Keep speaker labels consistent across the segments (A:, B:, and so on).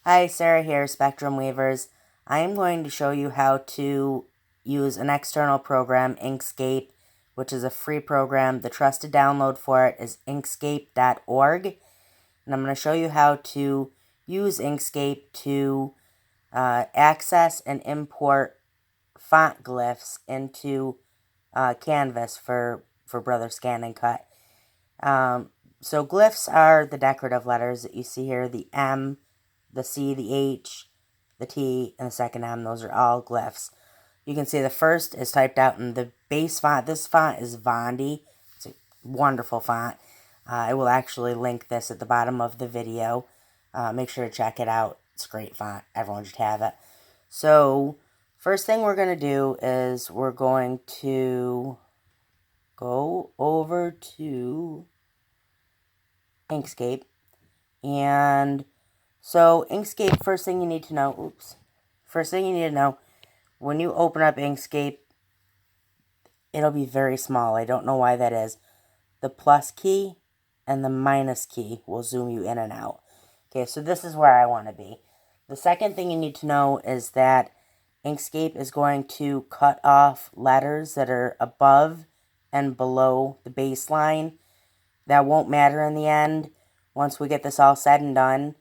A: Hi, Sarah here, Spectrum Weavers. I am going to show you how to use an external program, Inkscape, which is a free program. The trusted download for it is inkscape.org. And I'm going to show you how to use Inkscape to access and import font glyphs into Canvas for Brother Scan and Cut. So glyphs are the decorative letters that you see here, the M, the C, the H, the T, and the second M. Those are all glyphs. You can see the first is typed out in the base font. This font is Vondi. It's a wonderful font. I will actually link this at the bottom of the video. Make sure to check it out. It's a great font. Everyone should have it. So, first thing we're going to do is we're going to go over to Inkscape. And so Inkscape, first thing you need to know, when you open up Inkscape, it'll be very small. I don't know why that is. The plus key and the minus key will zoom you in and out. Okay, so this is where I want to be. The second thing you need to know is that Inkscape is going to cut off letters that are above and below the baseline. That won't matter in the end. Once we get this all said and done,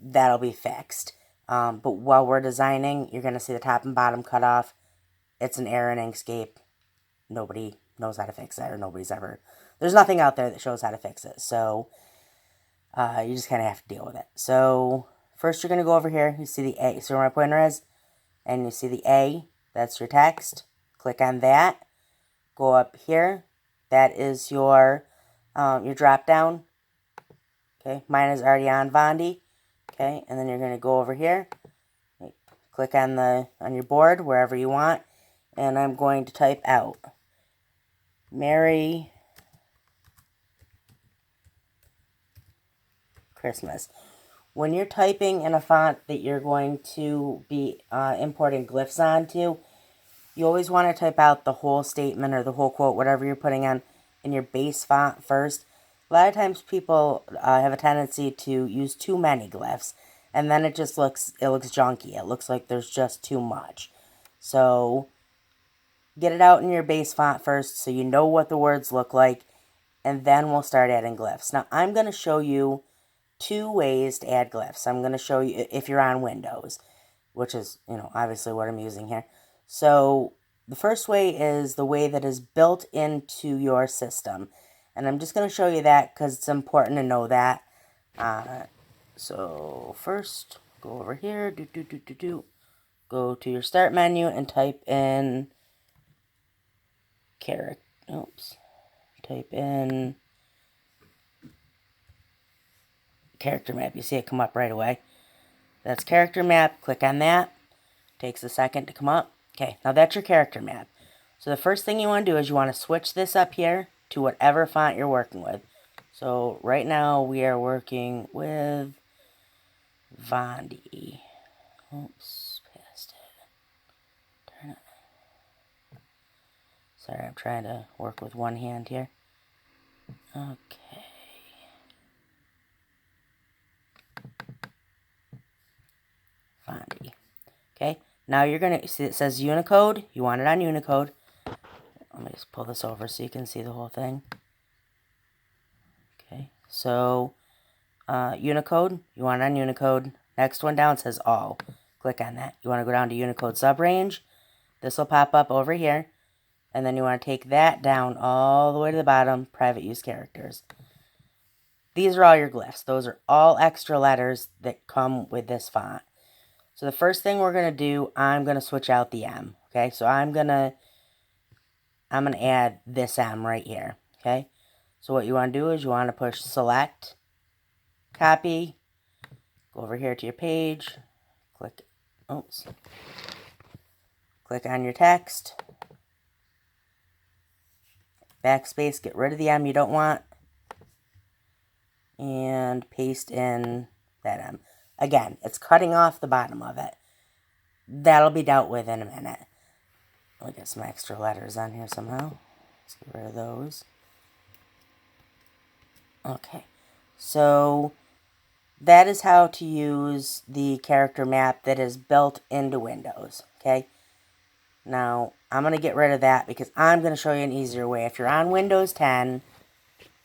A: that'll be fixed. But while we're designing, you're going to see the top and bottom cut off. It's an error in Inkscape. Nobody knows how to fix it, or there's nothing out there that shows how to fix it. So, you just kind of have to deal with it. So, first you're going to go over here. You see the A. So where my pointer is, and you see the A. That's your text. Click on that. Go up here. That is your drop down. Okay, mine is already on Vondi. Okay, and then you're going to go over here. Click on your board, wherever you want. And I'm going to type out Merry Christmas. When you're typing in a font that you're going to be importing glyphs onto, you always want to type out the whole statement or the whole quote, whatever you're putting on in your base font first. A lot of times people have a tendency to use too many glyphs, and then it looks junky. It looks like there's just too much. So get it out in your base font first so you know what the words look like, and then we'll start adding glyphs. Now, I'm going to show you two ways to add glyphs. I'm going to show you if you're on Windows, which is, obviously what I'm using here. So the first way is the way that is built into your system. And I'm just going to show you that because it's important to know that. So first, go over here, go to your start menu and type in character map. You see it come up right away. That's character map. Click on that. Takes a second to come up. Okay, now that's your character map. So the first thing you want to do is you want to switch this up here to whatever font you're working with. So right now we are working with Vondi. Oops, past it. Turn it. Sorry, I'm trying to work with one hand here. Okay. Vondi. Okay, now you're going to see it says Unicode. You want it on Unicode. Let me just pull this over so you can see the whole thing. Okay, so Unicode, you want it on Unicode. Next one down says All. Click on that. You want to go down to Unicode subrange. This will pop up over here. And then you want to take that down all the way to the bottom, private use characters. These are all your glyphs. Those are all extra letters that come with this font. So the first thing we're going to do, I'm going to switch out the M. Okay, so I'm going to add this M right here. Okay, so what you want to do is you want to push select, copy, go over here to your page, click on your text, backspace, get rid of the M you don't want, and paste in that M. Again, it's cutting off the bottom of it. That'll be dealt with in a minute. I'll get some extra letters on here somehow. Let's get rid of those. Okay, so that is how to use the character map that is built into Windows, okay? Now, I'm going to get rid of that because I'm going to show you an easier way. If you're on Windows 10,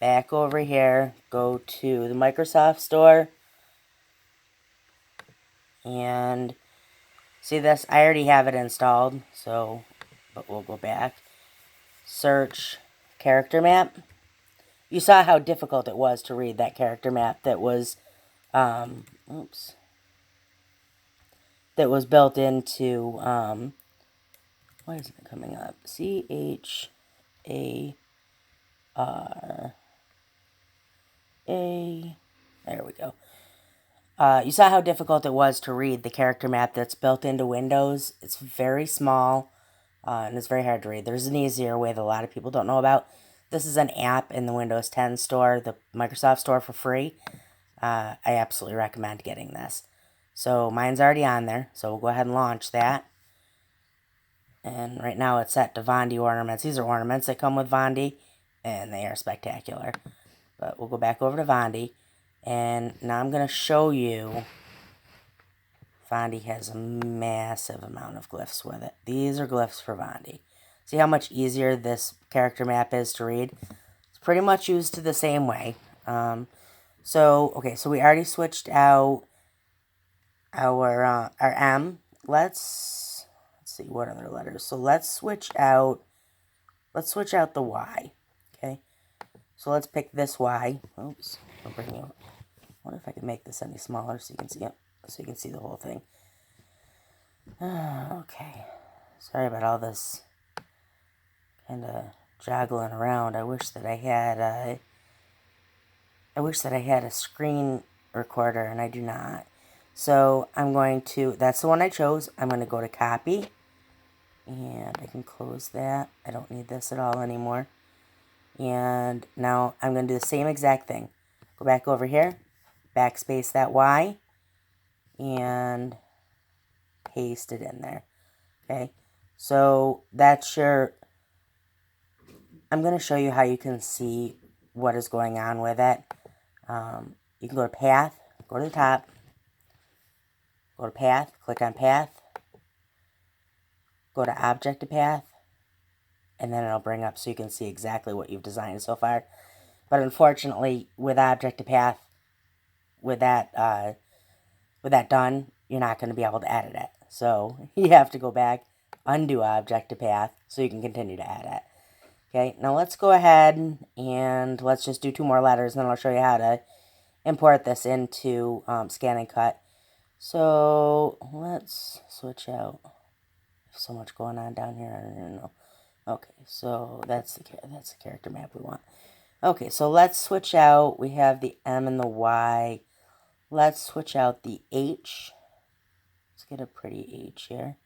A: back over here, go to the Microsoft Store, and see this? I already have it installed, so, but we'll go back. Search character map. You saw how difficult it was to read that character map that was, oops, that was built into, why isn't it coming up? C-H-A-R-A, there we go. You saw how difficult it was to read the character map that's built into Windows. It's very small, and it's very hard to read. There's an easier way that a lot of people don't know about. This is an app in the Windows 10 store, the Microsoft Store, for free. I absolutely recommend getting this. So mine's already on there, so we'll go ahead and launch that. And right now it's set to Vondi ornaments. These are ornaments that come with Vondi, and they are spectacular. But we'll go back over to Vondi, and now I'm going to show you. Vondi has a massive amount of glyphs with it. These are glyphs for Vondi. See how much easier this character map is to read? It's pretty much used the same way. Okay, so we already switched out our M. Let's see what other letters. So let's switch out the Y. Okay, so let's pick this Y. Oops, I'll bring you. I wonder if I can make this any smaller so you can see it, so you can see the whole thing. Okay, sorry about all this kind of joggling around. I wish that I had a screen recorder, and I do not. So I'm going to, that's the one I chose. I'm going to go to copy, and I can close that. I don't need this at all anymore. And now I'm going to do the same exact thing. Go back over here, backspace that Y, and paste it in there. Okay, so that's your, I'm going to show you how you can see what is going on with it. You can go to path, go to the top, go to path, click on path, go to object to path, and then it'll bring up so you can see exactly what you've designed so far. But unfortunately, with object to path, with that done, you're not going to be able to edit it. So you have to go back, undo object to path, so you can continue to edit. Okay, now let's go ahead and let's just do 2 more letters, and then I'll show you how to import this into Scan and Cut. So let's switch out. There's so much going on down here, I don't even know. Okay, so that's the character map we want. Okay, so let's switch out. We have the M and the Y. Let's switch out the H. Let's get a pretty H here.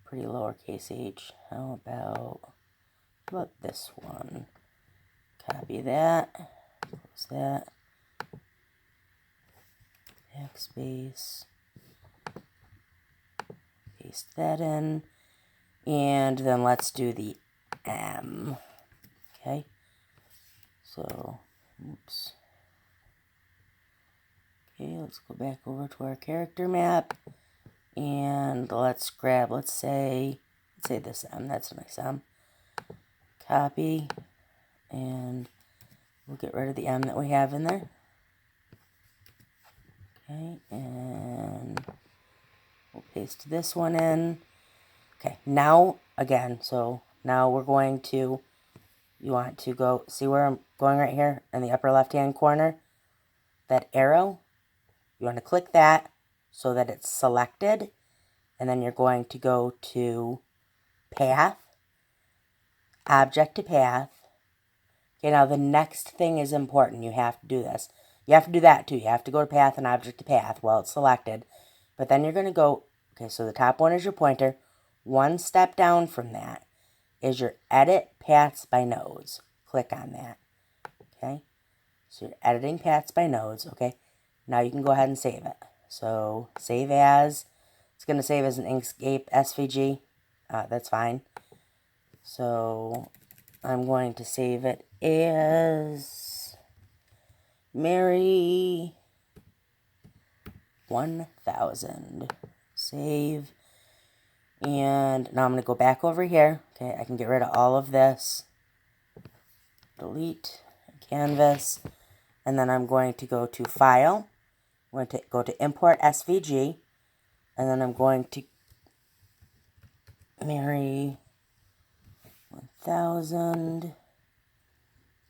A: Pretty lowercase h. How about this one? Copy that. Close that. Backspace. Paste that in. And then let's do the M. Okay. So, oops. Okay, let's go back over to our character map. And let's grab, let's say this M. That's a nice M. Copy. And we'll get rid of the M that we have in there. Okay, and we'll paste this one in. Okay, now, again, so now we're going to, you want to go, see where I'm going right here in the upper left-hand corner? That arrow, you want to click that so that it's selected, and then you're going to go to Path, Object to Path. Okay, now the next thing is important. You have to do this. You have to do that too. You have to go to Path and Object to Path while it's selected. But then you're going to go, okay, so the top one is your pointer. One step down from that is your Edit Paths by Nodes. Click on that. Okay, so you're editing paths by nodes. Okay, now you can go ahead and save it. So save as, it's going to save as an Inkscape SVG. That's fine. So I'm going to save it as Mary 1000. Save. And now I'm going to go back over here. Okay, I can get rid of all of this. Delete canvas. And then I'm going to go to File. I'm going to go to Import SVG. And then I'm going to marry 1000.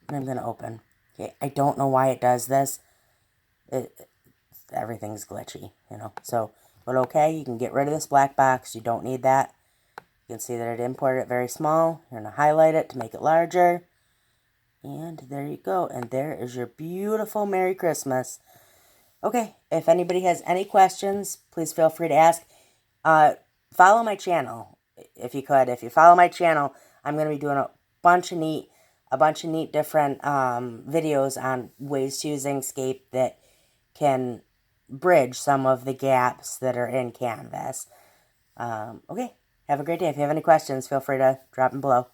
A: And I'm going to open. Okay, I don't know why it does this. Everything's glitchy, you know. So, but okay, you can get rid of this black box. You don't need that. You can see that it imported it very small. You're going to highlight it to make it larger. And there you go. And there is your beautiful Merry Christmas. Okay, if anybody has any questions, please feel free to ask. Follow my channel, if you could. If you follow my channel, I'm going to be doing a bunch of neat different videos on ways to use Inkscape that can bridge some of the gaps that are in Canvas. Okay, have a great day. If you have any questions, feel free to drop them below.